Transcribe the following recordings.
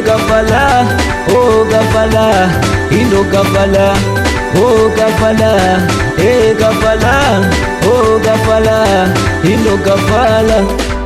kafala, oh kafala, indo kafala, oh kafala, kafala, oh kafala, indo kafala,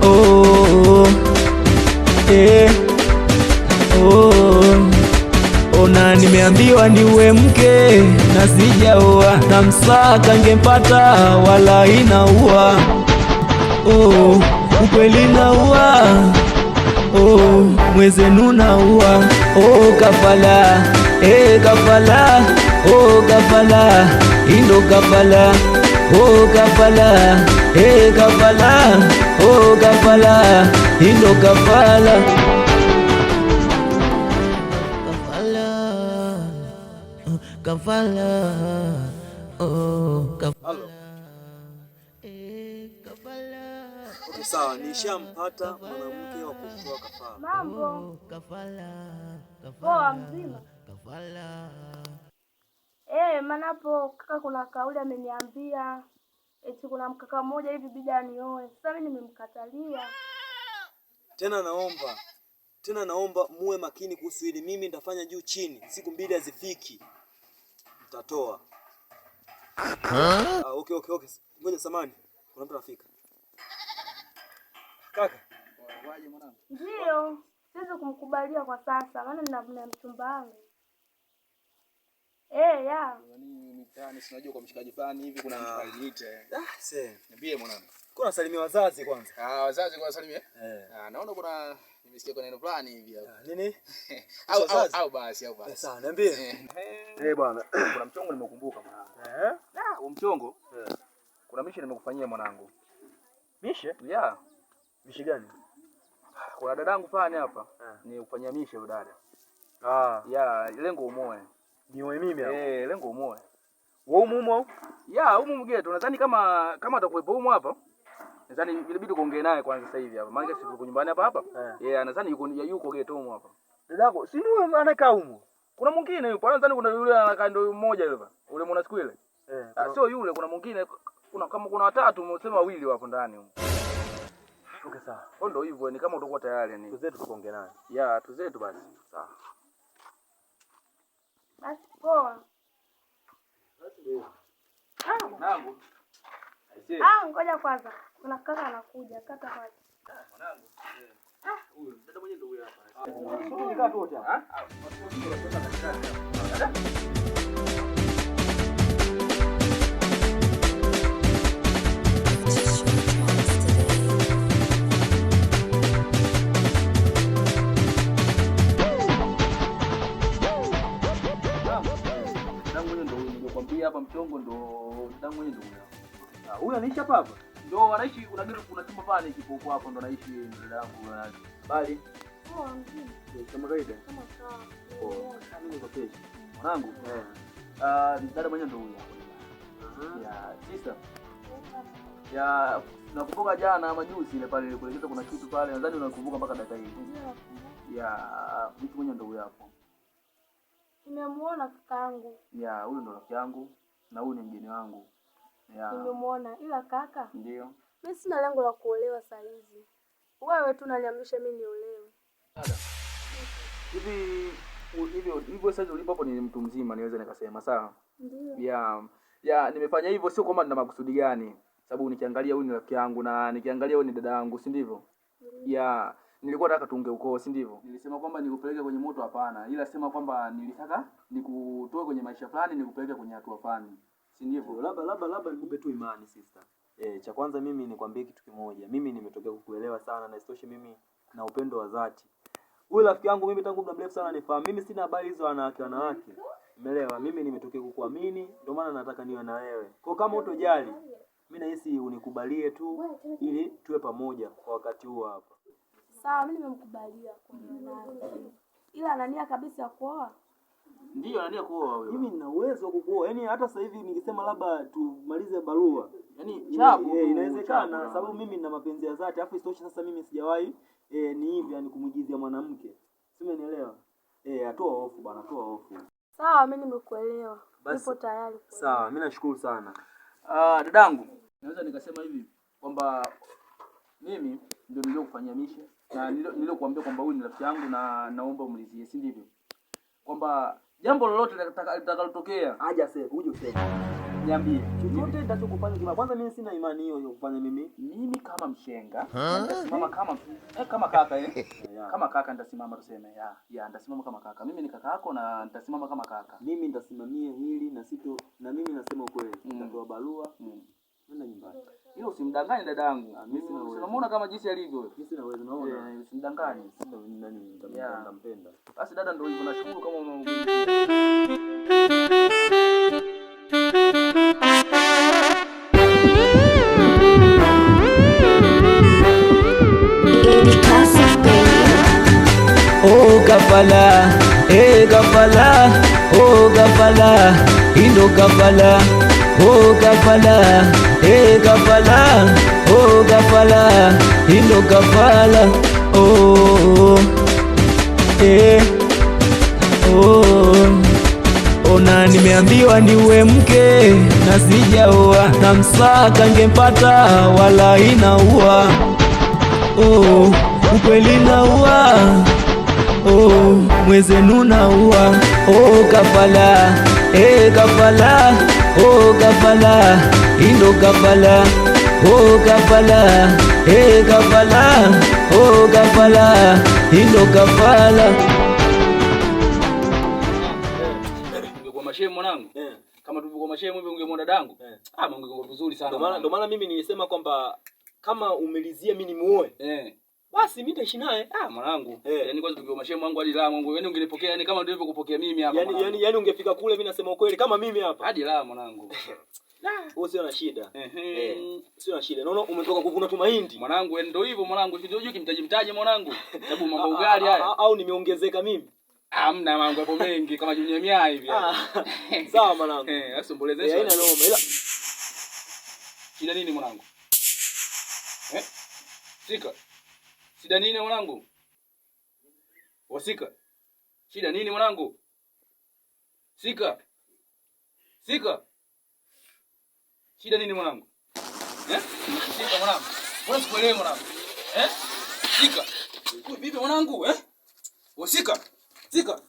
oh ona nimeambiwa niwe mke na sijaoa, na msaka ngempata wala inaua, ukweli naua, mwezenu naua, kafala, kafala, kafala, indo kafala, kafala, kafala, kafala, indo kafala. Kafala, kafala, kafala. Okay, sawa, nishampata mwanamke wa kumtoa kafara. Mambo. Kafala, Poa mzima. Kafala. Manapo kaka kuna kauli ameniambia eti kuna mkaka mmoja hivi bida nioe. Sasa mimi nimemkatalia. Tena naomba muwe makini kuhusu hili. Mimi nitafanya juu chini. Siku 2 hazifiki. Tatoa. Okay. Ngoja samani. Kuna mtu anafika. Kaka. Waje mwanangu. Ndio. Siwezi kumkubalia kwa sasa maana nina mchumba wangu. Ya. Yaani mitaani si unajua kwa mshikaji fulani hivi kuna aliniite. Niambie mwanangu. Kuna salimia wazazi kwanza. Wazazi kwa salimia? Naona kuna nimesikia kuna neno fulani hivi hapo. Nini? Au basi. Sawa, niambie. Bwana, kuna mchongo nimekumbuka mwanangu. Mchongo? Kuna mishe nimekufanyia mwanangu. Mishe? Yeah. Mishe gani? Kuna dadangu fulani hapa. Ni kufanyia mishe huyo dada. Lengo umoe. Nioe mimi hapa. Lengo umoe. Wewe umumo? Umu mgeto. Nadhani kama atakuwepo umu hapa. Nadhani inabidi kuongea naye kwanza sasa hivi hapa. Maana sisi tuko nyumbani hapa. Nadhani yuko geto umu hapa. Dadako, si ndio anakaa umu? Kuna mwingine yupo. Nadhani kuna yule anakaa ndio mmoja yule. Ule mwana siku ile. Sio yule, kuna mwingine kuna watatu, umesema wawili wapo ndani huko. Okay sawa. Ndio hivyo, ni kama utakuwa tayari yani. Tuzetu tukaongea naye. Tuzetu basi. Sawa. Basi poa. Mwanangu. Ngoja kwanza. Kuna kaka anakuja. Kaka kwanza. Mwanangu. Huyu dada mwenyewe ndio huyu hapa. Sio nikaa tu wote. Hapa mchongo ndo dangu yeye ndo huyo anaishi hapa ndo anaishi kuna chumba pale kipo hapo ndo anaishi dada yangu bali kama kawaida kama sawa mimi niko kesho mwanangu dada mwenyewe ndo huyo sister nakumbuka jana majuzi ile pale kuleta kuna kitu pale nadhani unakumbuka mpaka dakika hii mtu mwenyewe ndo huyo hapo. Nimemuona kakaangu. Huyu ndo rafiki yangu na huyu ni mgeni wangu. Nimemuona ila kaka. Ndio. Mimi sina lengo la kuolewa saa hizi. Wewe tu unaniamrisha mimi niolewe. Hivyo sasa ulipo hapo ni mtu mzima niweza nikasema sawa? Ndio. Nimefanya hivyo sio kwamba nina makusudi gani. Sababu nikiangalia huyu ni rafiki yangu na nikiangalia huyu ni dada yangu, si ndivyo? Nilikuwa nataka tuunge ukoo, si ndivyo? Nilisema kwamba nikupeleke kwenye moto hapana. Ila sema kwamba nilitaka nikutoe kwenye maisha fulani nikupeleke kwenye hatua fulani. Si ndivyo? Labda nikupe tu imani sister. Cha kwanza mimi nikwambie kitu kimoja. Mimi nimetokea kukuelewa sana na isitoshe mimi na upendo wa dhati. Huyu rafiki yangu mimi tangu muda mrefu sana nifahamu. Mimi sina habari hizo wanawake. Umeelewa? Mimi nimetokea kukuamini, ndio maana nataka niwe na wewe. Kwa kama utojali, mimi nahisi unikubalie tu ili tuwe pamoja kwa wakati huu hapa. Sawa, mimi nimemkubalia kuolewa. Ila anania kabisa ya kuoa. Ndio anania kuoa wewe. Mimi nina uwezo wa kukuoa. Yaani hata sasa hivi ningesema labda tumalize barua. Yaani chapu inawezekana sababu mimi nina mapenzi ya dhati. Alafu isitoshe sasa mimi sijawahi ni hivi yani kumwigizia mwanamke. Simenielewa? Atoa hofu bwana, atoa hofu. Sawa, mimi nimekuelewa. Nipo tayari. Sawa, mimi nashukuru sana. Dadangu, naweza nikasema hivi kwamba mimi ndio niliyokufanyia mishe Na nilikuambia kwamba huyu ni rafiki yangu na naomba umlizie, si ndivyo? Kwamba jambo lolote litakalotokea, aje sasa uje useme. Niambie. Chochote nitachokufanya kima. Kwanza mimi sina imani hiyo ya kufanya mimi kama mshenga. Nitasimama kama kaka Kama kaka nitasimama tuseme. Nitasimama kama kaka. Mimi ni kaka yako na nitasimama kama kaka. Mimi nitasimamia hili na mimi nasema ukweli. Nitatoa barua. Nenda nyumbani. Hilo usimdanganye dadangu. Mimi sina uwezo. Unamuona kama jinsi alivyo wewe? Mimi sina uwezo, naona. Usimdanganye. Nitampenda. Basi dada ndio hivyo, nashukuru kama umeongea. Kafala, kafala, kafala, indo kafala, kafala, kafala, kafala, indo kafala, ona nimeambiwa niwe mke na sijaoa, na msaka ngempata wala inaua, ukweli naua, mwezenu naua, kafala, kafala, kafala, indo kafala, kafala, kafala, kafala, indo kafala. Ungekuwa mashehe mwanangu, kama tulivyokuwa mashehe hivi ungemwona dadangu, ungekuwa vizuri sana. Ndio maana mimi nilisema kwamba kama umelizia mimi nimuoe, basi mimi nitaishi naye. Mwanangu. Yaani kwanza tukiwa mashehe wangu hadi la mwanangu. Yaani ungenipokea yani kama nilivyokupokea mimi hapa. Yaani ungefika kule mimi nasema ukweli kama mimi hapa. Hadi la mwanangu. Wewe sio na shida. Sio na shida. Naona umetoka kuvuna tu mahindi. Mwanangu, ndio hivyo mwanangu. Sijui kimtaji mwanangu. Sababu mambo ugali haya. Au nimeongezeka mimi? Hamna mambo hapo mengi kama Junior Mia hivi. Sawa mwanangu. Asombolezesha. Haina noma. Ila shida nini mwanangu? Sika. Shida nini mwanangu? Wasika. Shida nini mwanangu? Sika. Sika. Shida nini mwanangu? Sika mwanangu. Mbona sikuelewi mwanangu? Sika. Vipi mwanangu? Wasika. Sika.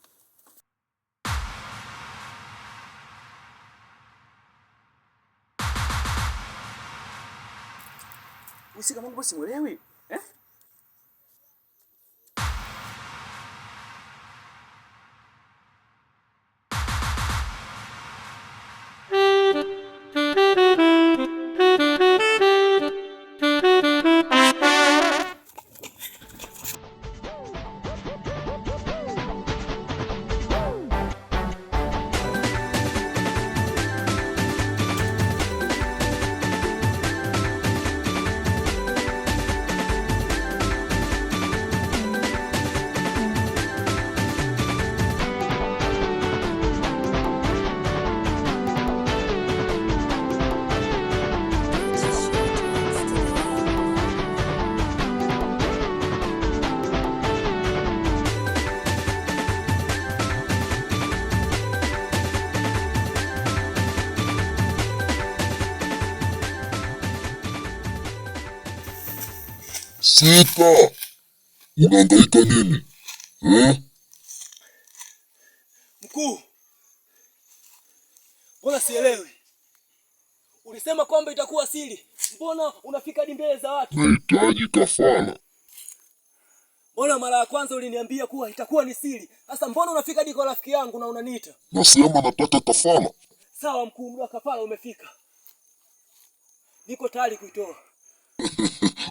Usika mwanangu basi muelewi? Sika, unahangaika nini? Mkuu, mbona sielewi? Ulisema kwamba itakuwa siri. Mbona unafika hadi mbele za watu? Nahitaji kafara. Mbona mara ya kwanza uliniambia kuwa itakuwa ni siri? Sasa mbona unafika hadi kwa rafiki yangu na unaniita? Nasema nataka kafara. Sawa mkuu, muda wa kafara umefika. Niko tayari kuitoa.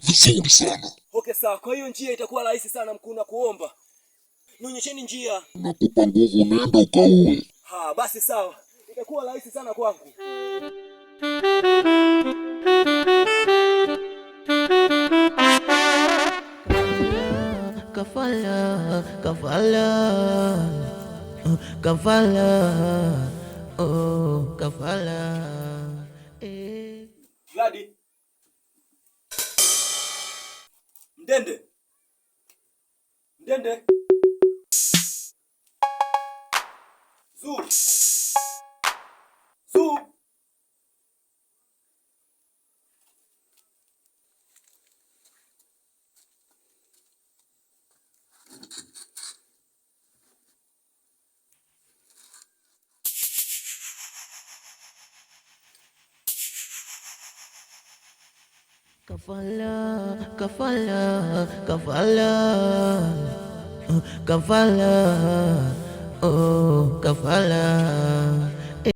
Vizuri sana. Okay sawa, kwa hiyo njia itakuwa rahisi sana mkuu, na kuomba nionyesheni njia. Nakupa nguvu, nenda ukaue. Basi sawa, itakuwa rahisi sana kwangu. Kafala, kafala, kafala, kafala. Gladi. Mdende. Mdende. Zuu. Zuu. Kafala, kafala, kafala, kafala, oh, kafala.